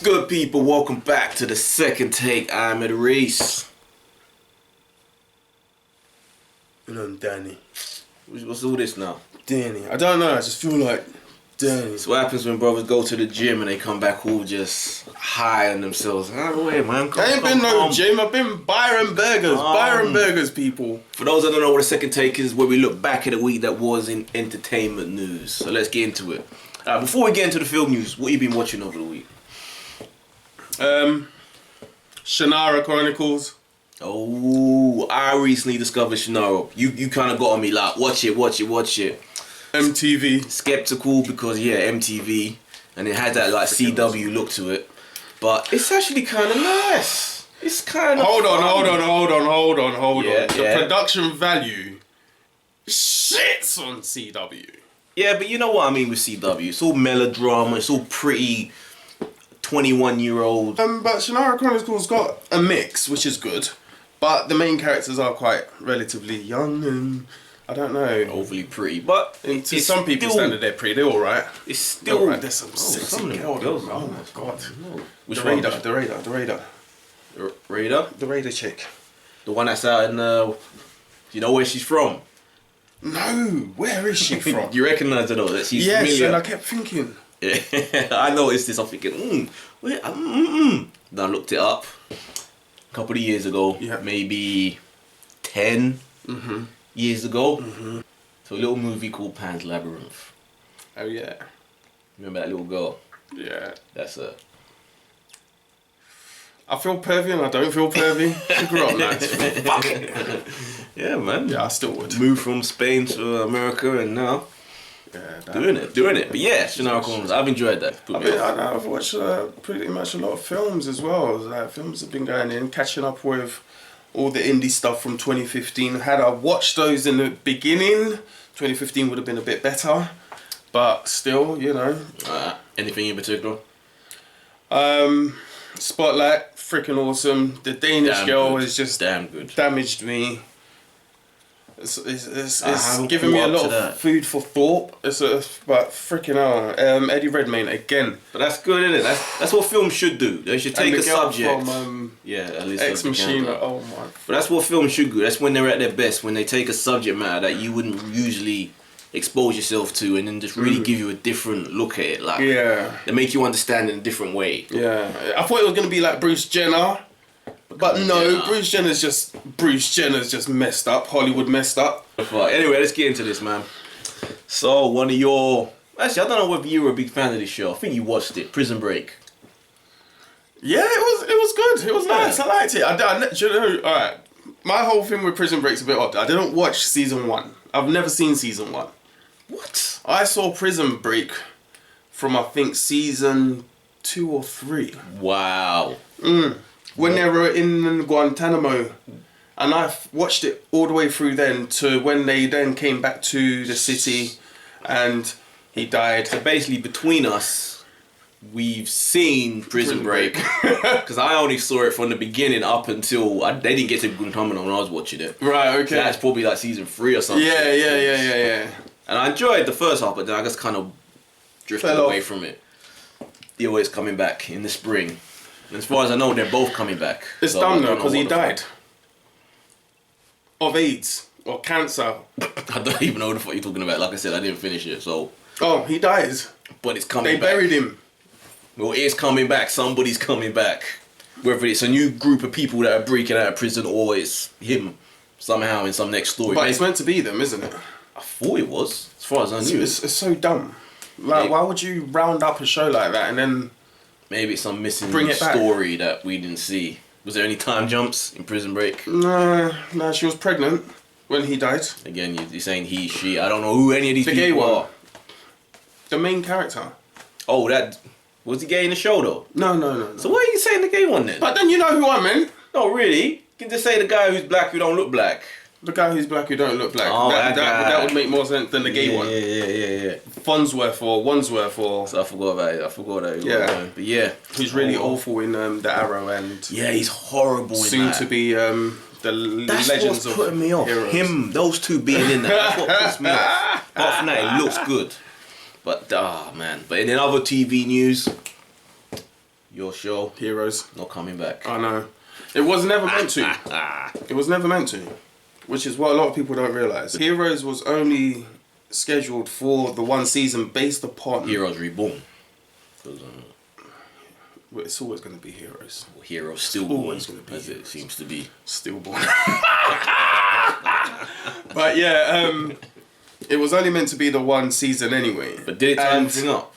good, people? Welcome back to the second take. I'm at Reese. And I'm Danny. What's all this now? Danny. I don't know, I just feel like Danny. So what happens when brothers go to the gym and they come back all just high on themselves? Out of the way, man. I ain't been no gym, I've been Byron Burgers. Byron Burgers, people. For those that don't know what the second take is, where we look back at the week that was in entertainment news. So let's get into it. Before we get into the film news, what you been watching over the week? Shannara Chronicles. Oh, I recently discovered Shannara. You kind of got on me like, watch it. MTV. Skeptical because, yeah, MTV. And it had that like CW look to it. But it's actually kind of nice. It's kind of Hold on. Yeah, The production value shits on CW. Yeah, but you know what I mean with CW. It's all melodrama. It's all pretty 21-year-old. But Shannara Chronicles got a mix, which is good. But the main characters are quite relatively young and I don't know, Overly pretty. But to some people's standard, they're pretty. They're all right. It's still all right. There's some sexy girls. Oh my god. Which The one? Raider. The The Raider chick. The one that's out in. You know where she's from? No, where is she from? You recognise her though? That she's Yes, familiar. and I kept thinking. Yeah, I noticed this. I'm thinking, wait, Then I looked it up. A couple of years ago, Yeah. maybe 10 years ago. So a little movie called Pan's Labyrinth. Oh yeah. Remember that little girl? Yeah. That's her. I feel pervy and I don't feel pervy. She grew up nice. Fuck it. Yeah, man. Yeah, I still would. Moved from Spain to America and now Yeah, doing it. But yeah, Shannara Chronicles, I've enjoyed that. I've watched pretty much a lot of films as well. Like, films have been going in, catching up with all the indie stuff from 2015. Had I watched those in the beginning, 2015 would have been a bit better. But still, you know. Anything in particular? Spotlight, freaking awesome. The Danish girl has just damn good. damaged me. It's giving caught me a up lot to of that. food for thought. But freaking hell, Eddie Redmayne again. But that's good, isn't it? That's what films should do. They should take And a the girl subject. from At least Ex Machina. Oh my. But that's what films should do. That's when they're at their best. When they take a subject matter that you wouldn't usually expose yourself to, and then just really give you a different look at it. Like, Yeah. they make you understand in a different way. Yeah. I thought it was gonna be like Bruce Jenner. But no, Jenner. Bruce Jenner's just messed up. Hollywood messed up. But anyway, let's get into this, man. So one of your actually, I don't know whether you were a big fan of this show. I think you watched it, Prison Break. Yeah, it was good. It was nice. I liked it. Do you know, alright. My whole thing with Prison Break's a bit odd. I didn't watch season 1. I've never seen season 1. What? I saw Prison Break from I think season 2 or 3. Wow. When they were in Guantanamo. And I watched it all the way through then to when they then came back to the city and he died. So basically, between us, we've seen Prison Break. Because I only saw it from the beginning up until they didn't get to Guantanamo when I was watching it. Right, okay. So that's probably like season 3 or something. Yeah. And I enjoyed the first half, but then I just kind of drifted Fell away off. from it. They're always coming back in the spring. And as far as I know, they're both coming back. It's So I dumb don't though, know because he what the died. Of AIDS. Or cancer. I don't even know what the fuck you're talking about. Like I said, I didn't finish it, so. Oh, he dies. But it's coming They back. buried him. Well, it is coming back. Somebody's coming back. Whether it's a new group of people that are breaking out of prison or it's him somehow in some next story. But it's meant to be them, isn't it? I thought it was, as far as I knew. It's so dumb. Like, why would you round up a show like that and then... Maybe it's some missing Bring it back. story that we didn't see. Was there any time jumps in Prison Break? No, she was pregnant when he died. Again, you're saying he, she. I don't know who any of these The people gay one. are. The main character. Oh, that... Was he gay in the show, though? No. So why are you saying the gay one, then? But then you know who I meant. No, really? You can just say the guy who's black who don't look black. The guy who's black who don't look black. Oh, that guy. That would make more sense than the gay one. Yeah. Wandsworth or... So I forgot about it. I forgot that. Yeah. But yeah. He's really awful in The Arrow and... Yeah, he's horrible in soon that. to be the That's Legends what's of putting me off. Heroes. Him, those two being in that. That's what puts me off. Apart from that, it looks good. But, man. But in other TV news, Your show, Heroes. not coming back. I know. It was never meant to. It was never meant to. Which is what a lot of people don't realise. Heroes was only scheduled for the one season based upon... Heroes Reborn. Well, it's always going to be Heroes. Heroes Stillborn, always going to be as it seems to be. Stillborn. But yeah, it was only meant to be the one season anyway. But did it tie everything up?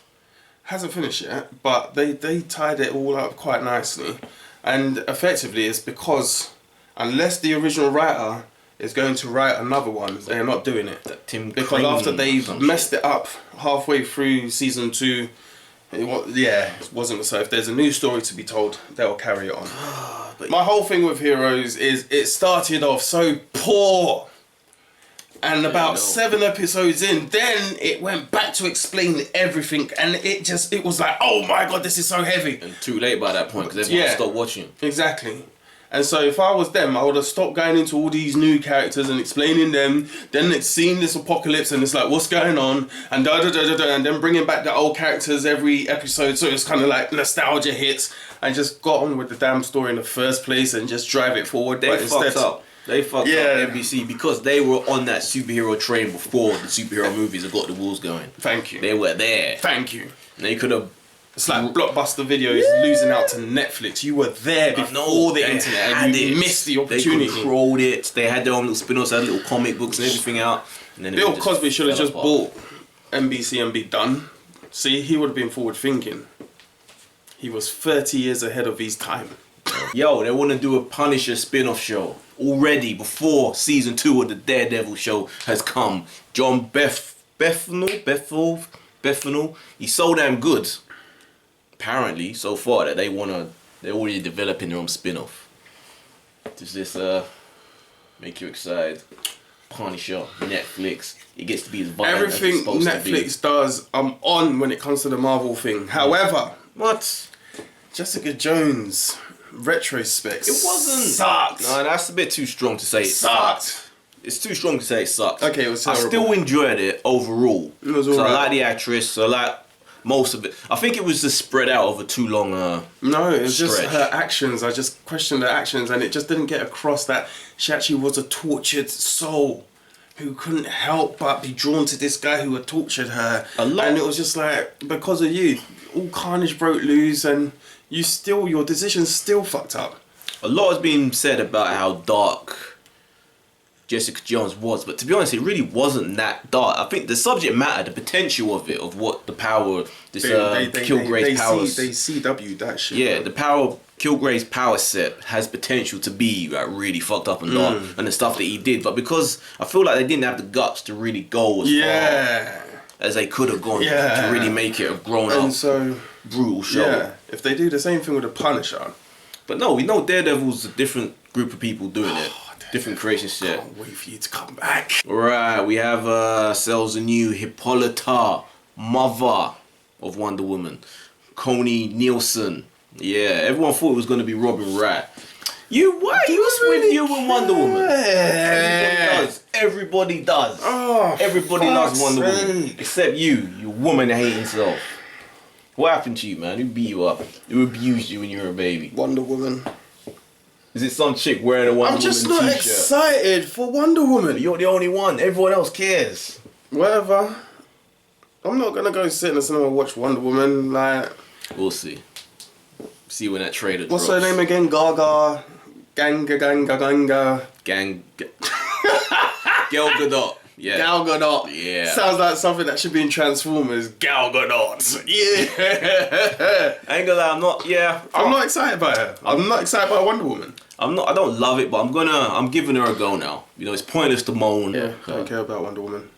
Hasn't finished yet, but they tied it all up quite nicely. And effectively it's because unless the original writer is going to write another one, they're not doing it. Because after they messed it up halfway through season 2, it wasn't. So if there's a new story to be told, they'll carry it on. My whole thing with Heroes is it started off so poor. And about 7 episodes in, then it went back to explain everything, and it was like, oh my god, this is so heavy. And too late by that point, because everyone stopped watching. Exactly. And so if I was them, I would have stopped going into all these new characters and explaining them, then it's seen this apocalypse and it's like, what's going on? And and then bringing back the old characters every episode, so it's kind of like nostalgia hits, and just got on with the damn story in the first place and just drive it forward. They fucked up NBC because they were on that superhero train before the superhero movies had got the wheels going. Thank you. They were there. Thank you. They could have... It's like Blockbuster Videos losing out to Netflix. You were there before the internet and you missed the opportunity. They controlled it. They had their own little spin-offs, they had little comic books and everything out. And then Bill Cosby should have just bought NBC and be done. See, he would have been forward thinking. He was 30 years ahead of his time. Yo, they want to do a Punisher spin-off show already before season 2 of the Daredevil show has come. John Bethel, he's so damn good, apparently, so far, that they're already developing their own spin-off. Does this make you excited? Punisher, Netflix, it gets to be as violent everything as it's supposed Netflix to be. does, I'm on when it comes to the Marvel thing. However, What? Jessica Jones retrospect. It wasn't. Sucked. No, that's a bit too strong to say. It Sucked. It's too strong to say it sucked. Okay, it was terrible. I still enjoyed it overall. It was So alright. I like the actress. I like most of it. I think it was just spread out over too long. No, it was just stretch. her actions. I just questioned her actions, and it just didn't get across that she actually was a tortured soul who couldn't help but be drawn to this guy who had tortured her. And it was just like, because of you, all carnage broke loose, and your decision's still fucked up. A lot has been said about how dark Jessica Jones was, but to be honest, it really wasn't that dark. I think the subject matter, the potential of it, of what the power, this Kilgrave's powers. They CW that shit. Yeah, the power, Kilgrave's power set has potential to be like really fucked up and dark, and the stuff that he did. But because I feel like they didn't have the guts to really go as far as they could have gone to really make it a grown up, so brutal show. Yeah, if they do the same thing with the Punisher. But no, we know Daredevil's a different group of people doing it. Different creation set. Can't wait for you to come back. Right, we have ourselves a new Hippolyta, mother of Wonder Woman. Coney Nielsen. Yeah, everyone thought it was going to be Robin Wright. What's with you and Wonder Woman? Everybody does. Oh, Everybody loves Wonder Woman. Except you woman hating self. What happened to you, man? Who beat you up? Who abused you when you were a baby? Wonder Woman. Is it some chick wearing a Wonder Woman t-shirt? I'm just not excited for Wonder Woman. You're the only one. Everyone else cares. Whatever. I'm not gonna go sit in the cinema and watch Wonder Woman. Like, we'll see. See when that trailer what's drops. her name again? Gaga. Ganga. Gal Gadot. Yeah. Gal Gadot. Yeah. Sounds like something that should be in Transformers. Gal Gadot. Yeah. I ain't gonna lie, I'm not excited by her. I'm not excited by Wonder Woman. I don't love it, but I'm giving her a go now. You know, it's pointless to moan. Yeah, I don't care about Wonder Woman.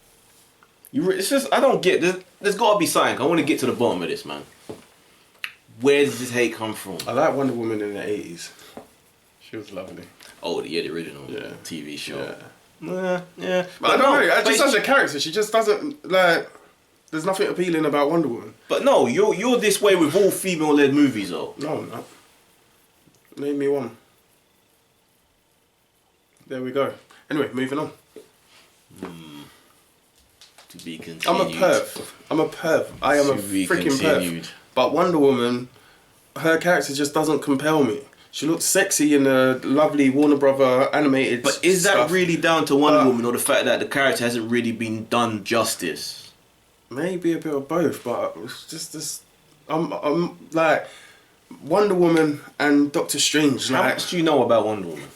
It's just, I don't get, there's gotta be something. I want to get to the bottom of this, man. Where does this hate come from? I like Wonder Woman in the 80s. She was lovely. Oh, the original TV show. Yeah. Yeah. But I don't know, just as a character, she just doesn't, like, there's nothing appealing about Wonder Woman. But no, you're this way with all female-led movies, though. No, I'm not. Name me one. There we go. Anyway, moving on. To be continued. I'm a perv. I am a freaking perv. But Wonder Woman, her character just doesn't compel me. She looks sexy in a lovely Warner Brother animated. But is that stuff. really down to Wonder Woman, or the fact that the character hasn't really been done justice? Maybe a bit of both, but it's just this. I'm like Wonder Woman and Doctor Strange. How Like, much do you know about Wonder Woman?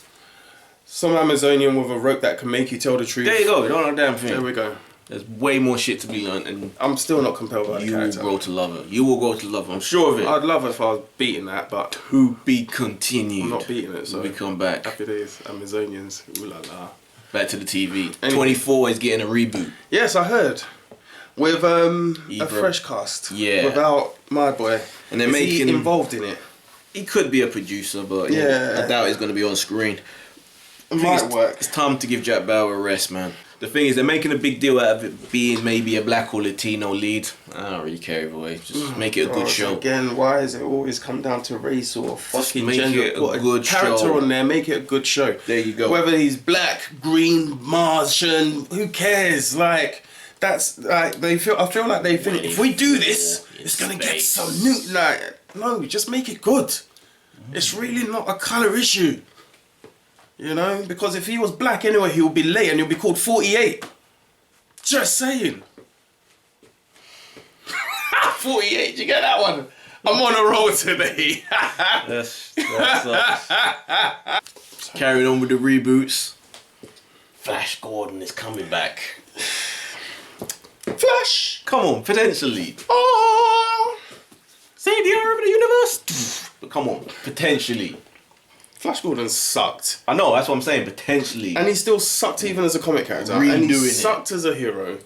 some Amazonian with a rope that can make you tell the truth. There you go. You don't know a damn thing. There we go. There's way more shit to be learned, and I'm still not compelled by the you will character. grow to love her. You will grow to love her. I'm sure of it. I'd love it if I was beating that, but To be continued. I'm not beating it. So we come back. happy days, Amazonians. Ooh la la. Back to the TV. Anyway. 24 is getting a reboot. Yes, I heard. With a Ibra. fresh cast. Yeah. Without my boy. And they're Is making he involved in it? He could be a producer, but Yeah. I doubt he's going to be on screen. It might it's, work. It's time to give Jack Bauer a rest, man. The thing is, they're making a big deal out of it being maybe a black or Latino lead. I don't really care either way. Just make it a good show. Again, why does it always come down to race or fucking make gender? it a Put good character show. on there, make it a good show. There you go. Whether he's black, green, Martian, who cares? Like, that's like I feel like they think if we do this, it's gonna get some new. Like, no, just make it good. It's really not a colour issue. You know, because if he was black anyway, he would be late and he'll be called 48. Just saying. 48, you get that one? I'm on a roll today. That sucks. Carrying on with the reboots. Flash Gordon is coming back. Flash! Come on, potentially. Oh! Savior of the universe. But come on, potentially. Flash Gordon sucked. I know, that's what I'm saying, potentially. And he still sucked even as a comic character. And he Redoing it. sucked as a hero.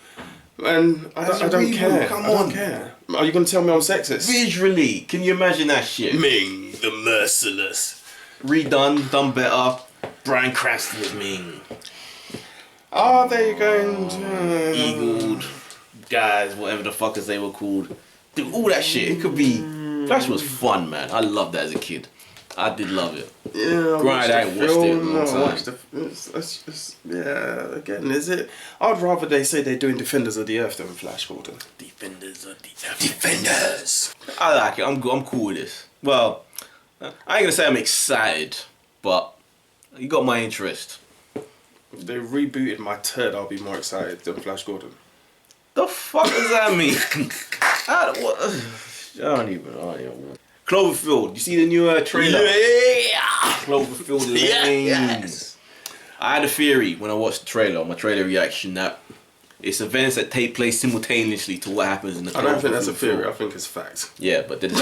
And I As a don't reboot, care. come I don't on. care. Are you going to tell me I'm sexist? Visually, can you imagine that shit? Ming the Merciless. Redone, done better. Bryan Cranston is Ming. Oh, there you go. Eagled guys, whatever the fuckers they were called. Dude, all that shit, it could be... Flash was fun, man. I loved that as a kid. I did love it. Yeah, Grind, I ain't watched it in a long time. Yeah, again, is it? I'd rather they say they're doing Defenders of the Earth than Flash Gordon. Defenders of the Defenders! I like it. I'm cool with this. Well, I ain't gonna say I'm excited, but you got my interest. If they rebooted my turd, I'll be more excited than Flash Gordon. The fuck does that mean? I don't even know. Cloverfield, you see the new trailer? Yeah! Cloverfield Lane. Yes! I had a theory when I watched the trailer, my trailer reaction, that it's events that take place simultaneously to what happens in the Cloverfield. I don't think that's a theory, film. I think it's fact. Yeah, but it's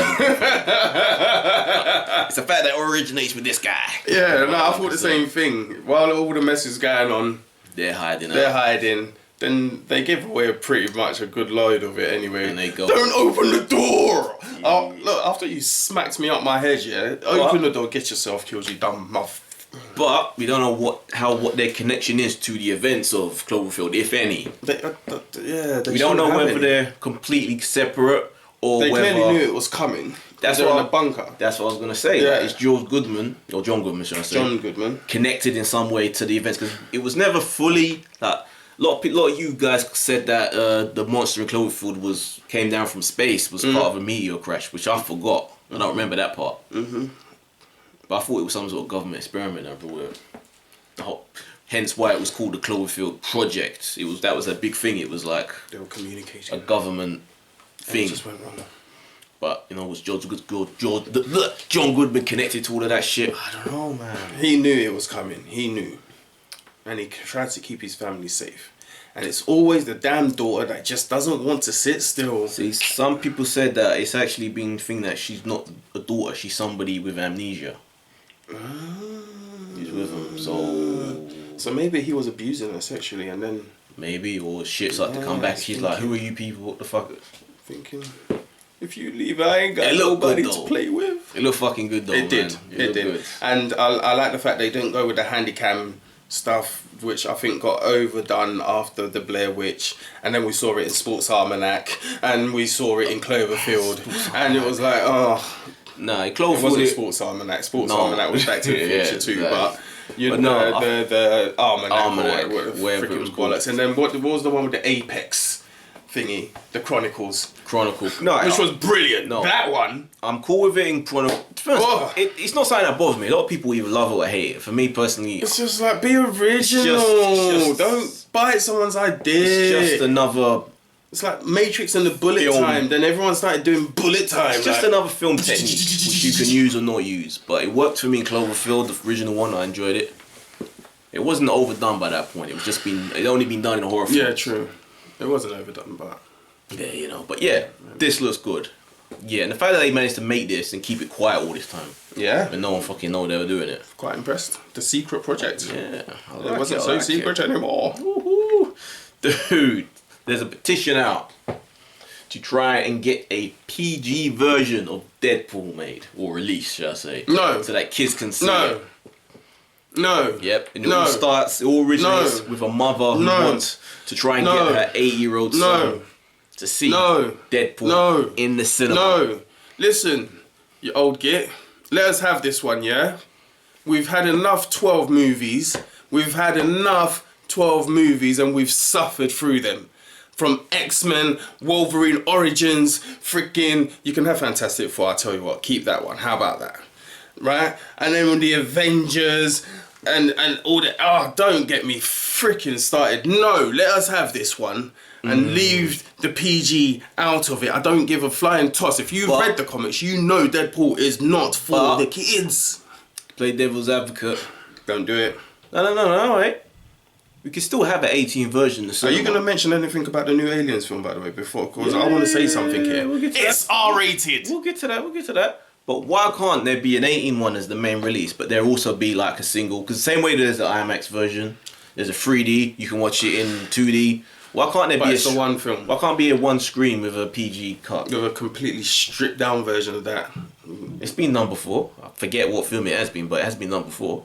a fact that originates with this guy. Yeah, no, I thought the same thing. While all the mess is going on, They're hiding they're out. hiding. Then they give away pretty much a good load of it anyway. And they go, don't open the door! Oh, look, after you smacked me up my head, yeah, open the door, get yourself killed, you dumb muff. but we don't know what their connection is to the events of Cloverfield, if any. They We don't know shouldn't have whether any. they're completely separate or They whether clearly knew it was coming. That's They're in what a bunker. That's what I was gonna say. Yeah. Like, it's John Goodman, should I say? John Goodman. Connected in some way to the events, because it was never fully like. A lot of you guys said that the monster in Cloverfield came down from space, was part of a meteor crash, which I forgot. I don't remember that part. Mm-hmm. But I thought it was some sort of government experiment everywhere. Hence why it was called the Cloverfield Project. That was a big thing. It was like They were communicating. a government thing. It just went wrong. But was John Goodman connected to all of that shit? I don't know, man. He knew it was coming. He knew. And he tried to keep his family safe. And it's always the damn daughter that just doesn't want to sit still. See, some people said that it's actually been thing that she's not a daughter, she's somebody with amnesia. He's with him, So maybe he was abusing her sexually and then maybe, or shit started to come back. She's like, who are you people? What the fuck? thinking, if you leave, I ain't got It looked nobody good, to though. play with. It looked fucking good though, It did. man. It looked did. good. And I like the fact they didn't go with the handycam stuff, which I think got overdone after the Blair Witch, and then we saw it in Sports Almanac, and we saw it in Cloverfield, and it was like, oh, Nah, it Cloverfield. wasn't Sports Almanac. Sports No. Almanac was Back to the Yeah, Future too, that but you but know no, the Almanac, Almanac, or what the wherever frick it it was was called. bollocks. And then what was the one with the Apex thingy, The Chronicles. No, Which was brilliant. No. That one. I'm cool with it in Chronicles. It's not something that bothers me. A lot of people either love it or hate it. For me personally, it's just like, be original. Don't bite someone's idea. It's just another... It's like Matrix and the bullet film. time. Then everyone started doing bullet time. It's just another film technique which you can use or not use. But it worked for me in Cloverfield, the original one. I enjoyed it. It wasn't overdone by that point. It only been done in a horror film. Yeah, true. It wasn't overdone, but yeah, you know. But yeah, this looks good. Yeah, and the fact that they managed to make this and keep it quiet all this time. Yeah. And no one fucking know they were doing it. Quite impressed. The secret project. Yeah. It wasn't so secret anymore. Woohoo. Dude, there's a petition out to try and get a PG version of Deadpool made. Or released, should I say. No. So that kids can see it. No. Yep. And it all originates with a mother who wants to try and get her 8-year-old son to see Deadpool in the cinema. No. Listen, you old git. Let us have this one, yeah? We've had enough 12 movies. We've had enough 12 movies and we've suffered through them. From X-Men, Wolverine Origins, freaking... You can have Fantastic Four, I'll tell you what. Keep that one. How about that? Right? And then with the Avengers... And all that, don't get me freaking started. No, let us have this one and leave the PG out of it. I don't give a flying toss. If you've read the comics, you know Deadpool is not for the kids. Play devil's advocate. Don't do it. No, wait. We can still have an 18 version. Are you going to mention anything about the new Aliens film, by the way, before? Because I want to say something here. We'll it's R-rated. We'll get to that. But why can't there be an 18 one as the main release, but there also be like a single? Because the same way there's the IMAX version, there's a 3D, you can watch it in 2D. Why can't there be it's a one film? Why can't it be a one screen with a PG cut? With a completely stripped down version of that. It's been done before. I forget what film it has been, but it has been done before.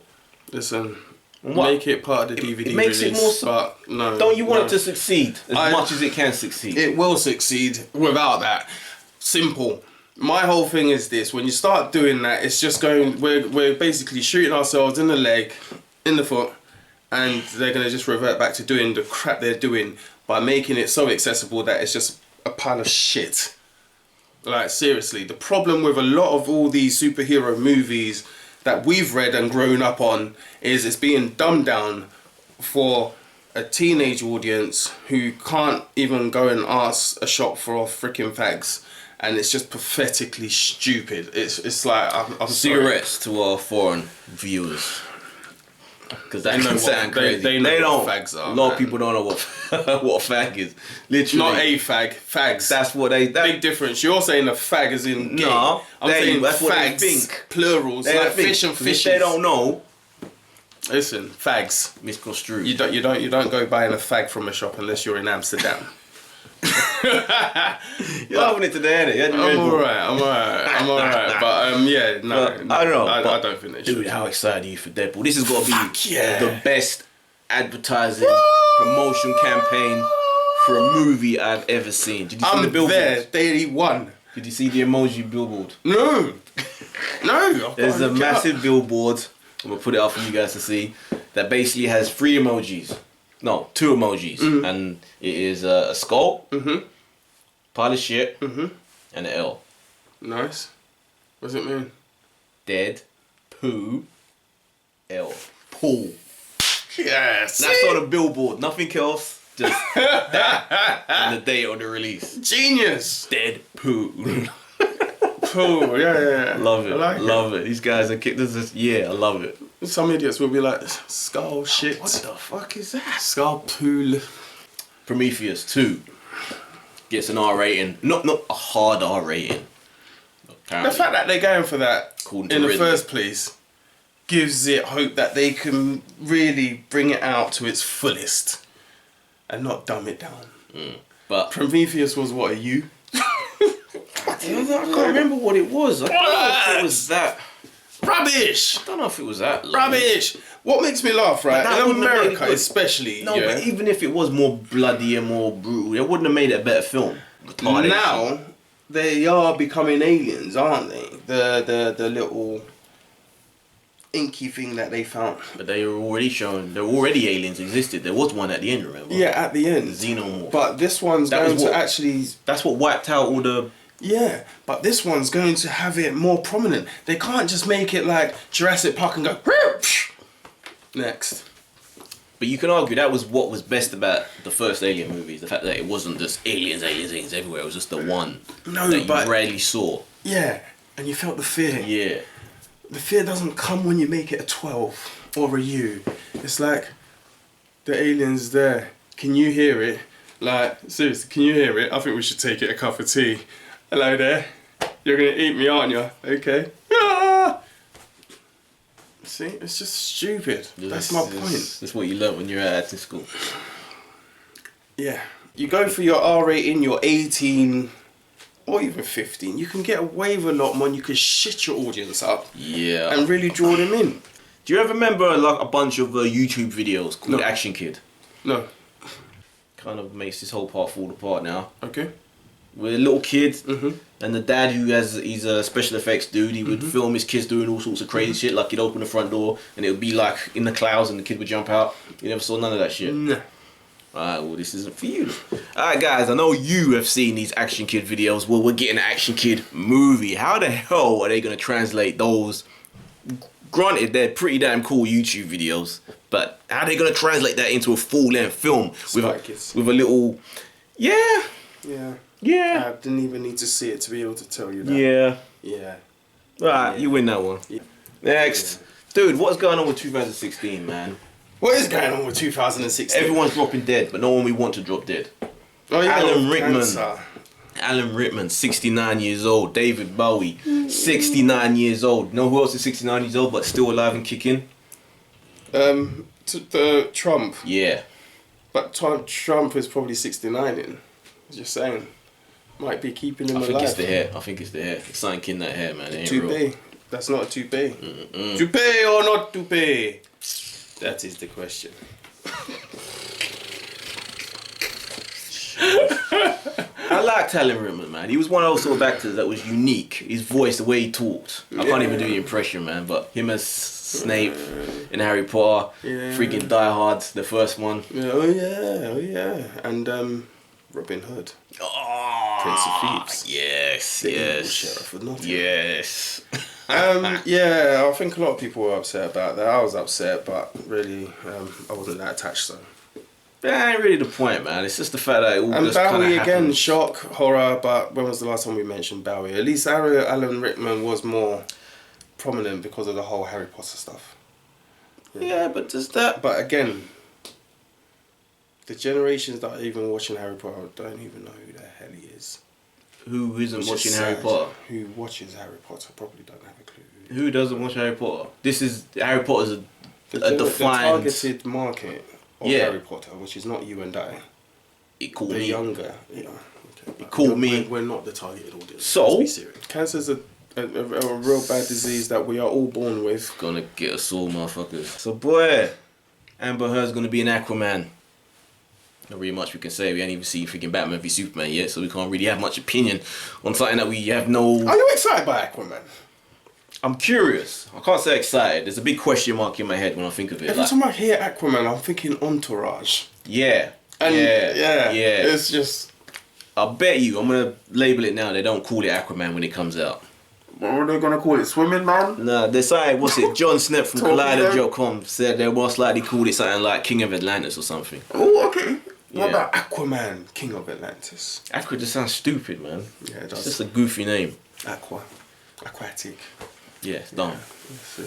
Listen, make it part of the DVD it makes release. It more but no. Don't you want it to succeed as much as it can succeed? It will succeed without that. Simple. My whole thing is this: when you start doing that, it's just going. We're basically shooting ourselves in the leg, in the foot, and they're gonna just revert back to doing the crap they're doing by making it so accessible that it's just a pile of shit. Like seriously, the problem with a lot of all these superhero movies that we've read and grown up on is it's being dumbed down for a teenage audience who can't even go and ask a shop for freaking fags. And it's just pathetically stupid. It's like I'm cigarettes to our foreign viewers, because that can sound crazy. They know what fags are. A lot of people don't know what what a fag is. Literally, not a fag. Fags. That's what they. Big difference. You're saying a fag is in gay. No, I'm saying that's fags. What they think. Plurals They like think. fish and fishes. If they don't know. Listen, fags. Misconstrued. You don't go buying a fag from a shop unless you're in Amsterdam. You're loving it today, innit? I'm alright. But I don't know. I don't think they should. Dude, how excited are you for Deadpool? This has got to be the best advertising promotion campaign for a movie I've ever seen. Did you see the billboard? There, day one. Did you see the emoji billboard? No. There's a massive billboard. I'm gonna put it up for you guys to see. That basically has 3 emojis. No, 2 emojis, and it is a skull, pile of shit, and an L. Nice. What does it mean? Dead, poo, L. Pool. Yes. That's on a billboard. Nothing else. Just that and the date of the release. Genius. Dead poo. Cool. Yeah. Love it. I love it. These guys are I love it. Some idiots will be like, skull shit. What the fuck is that? Skull pool. Prometheus 2 gets an R rating. Not a hard R rating. Apparently. The fact that they're going for that in the Ridley. first place gives it hope that they can really bring it out to its fullest and not dumb it down. But Prometheus was what, a U? I can't remember what it was. I don't know if it was that. Rubbish! I don't know if it was that. Rubbish! What makes me laugh, right? that In wouldn't have made it America, good. especially. No, but even if it was more bloody and more brutal, it wouldn't have made it a better film. Now they are becoming aliens, aren't they? The little inky thing that they found. But they were already shown. There were already aliens existed. There was one at the end. Remember? Yeah, at the end. Xenomorph. But this one's going to actually. That's what wiped out all the. Yeah, but this one's going to have it more prominent. They can't just make it like Jurassic Park and go next. But you can argue that was what was best about the first Alien movies. The fact that it wasn't just aliens everywhere. It was just the one that you rarely saw. Yeah, and you felt the fear. Yeah. The fear doesn't come when you make it a 12 or a U. It's like, the alien's there. Can you hear it? Like, seriously, can you hear it? I think we should take it a cup of tea. Hello there. You're gonna eat me, aren't you? Okay. Ah! See, it's just stupid. That's my point. That's what you learnt when you were at acting school. Yeah. You go for your R rating, you're 18 or even 15. You can get away with a lot more and you can shit your audience up. Yeah. And really draw them in. Do you ever remember like a bunch of YouTube videos called Action Kid? No. Kind of makes this whole part fall apart now. Okay. With a little kid, and the dad he's a special effects dude. He would film his kids doing all sorts of crazy shit. Like he'd open the front door and it would be like in the clouds, and the kid would jump out. You never saw none of that shit. No. Alright, well this isn't for you. Alright guys, I know you have seen these Action Kid videos. Well, we're getting an Action Kid movie. How the hell are they gonna translate those? Granted, they're pretty damn cool YouTube videos, but how are they gonna translate that into a full-length film with a little? Yeah. I didn't even need to see it to be able to tell you that. Yeah. Right, you win that one. Yeah. Next. Dude, what's going on with 2016, man? What is going on with 2016? Everyone's dropping dead, but no one we want to drop dead. Oh, yeah, Alan Rickman, 69 years old. David Bowie, 69 years old. Know who else is 69 years old but still alive and kicking? Trump. Yeah. But Trump is probably 69 in. Just saying. Might be keeping him alive. I think it's the hair. I think it's the hair. It's something in that hair, man. It ain't toupee. real. That's not a toupee. Toupee or not toupee? That is the question. I liked Alan Rickman, man. He was one of those sort of actors that was unique. His voice, the way he talked. I can't even do the impression, man. But him as Snape in Harry Potter, freaking Die Hard, the first one. Oh yeah. And Robin Hood. Oh, Prince of Thieves. Yes, The yes. evil sheriff of Nottingham. Yes. Yeah, I think a lot of people were upset about that. I was upset, but really, I wasn't that attached, so. That ain't really the point, man. It's just the fact that it all and just kind of Bowie again, happened. shock, horror, but when was the last time we mentioned Bowie? At least Alan Rickman was more prominent because of the whole Harry Potter stuff. Yeah, but does that... But again, the generations that are even watching Harry Potter don't even know who the hell he is. Who isn't watching Harry sad. Potter? Who watches Harry Potter probably don't have a clue. Who doesn't watch Harry Potter? This is... Harry Potter's a defined... The targeted market of Harry Potter, which is not you and I. It called the me. younger. Yeah. Okay, it called me. We're not the targeted audience. So... Let's be serious. Cancer's a real bad disease that we are all born with. Gonna get us all, motherfuckers. So, boy, Amber Heard's gonna be an Aquaman. Not really much we can say. We ain't even seen freaking Batman v Superman yet, so we can't really have much opinion on something that we have no... Are you excited by Aquaman? I'm curious. I can't say excited. There's a big question mark in my head when I think of it. Every time I hear Aquaman, I'm thinking Entourage. Yeah. And yeah. It's just... I bet you, I'm gonna label it now, they don't call it Aquaman when it comes out. What are they gonna call it? Swimming Man? Nah, they say, what's it? John Snap from Collider.com said they most likely called it something like King of Atlantis or something. Oh, okay. What about Aquaman, King of Atlantis? Aqua just sounds stupid, man. Yeah, it does. It's just a goofy name. Aquatic. Yeah, it's dumb.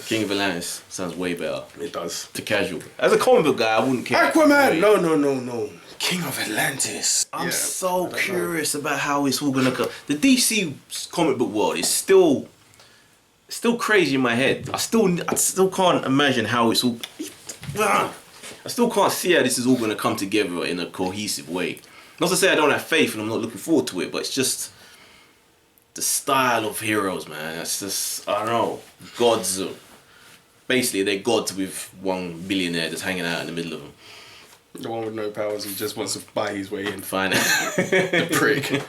King of Atlantis sounds way better. It does. To casual. As a comic book guy, I wouldn't care. Aquaman! No. King of Atlantis. I'm so curious about how it's all gonna go. The DC comic book world is still crazy in my head. I still can't imagine how it's all... I still can't see how this is all gonna come together in a cohesive way. Not to say I don't have faith and I'm not looking forward to it, but it's just the style of heroes, man. That's just, I don't know, gods. Basically, they're gods with one billionaire just hanging out in the middle of them. The one with no powers who just wants to buy his way in. Fine. The prick.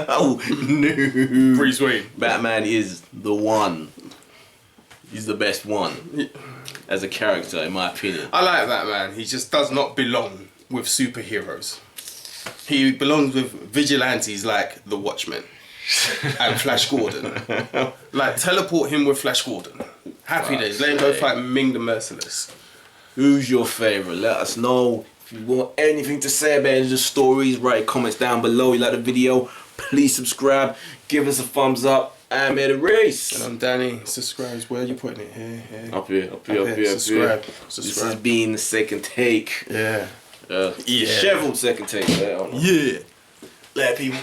Oh, no. Bruce Wayne. Batman is the one. He's the best one as a character, in my opinion. I like that, man. He just does not belong with superheroes. He belongs with vigilantes like the Watchmen and Flash Gordon. Like, teleport him with Flash Gordon. Happy days. Let him go fight Ming the Merciless. Who's your favourite? Let us know. If you want anything to say about any of the stories, write comments down below. You like the video, please subscribe. Give us a thumbs up. I'm Eddie Race. And I'm Danny. Subscribe. Where are you putting it? Here. Up here. Subscribe. This has been the second take. Yeah. Disheveled second take. Yeah. Let people.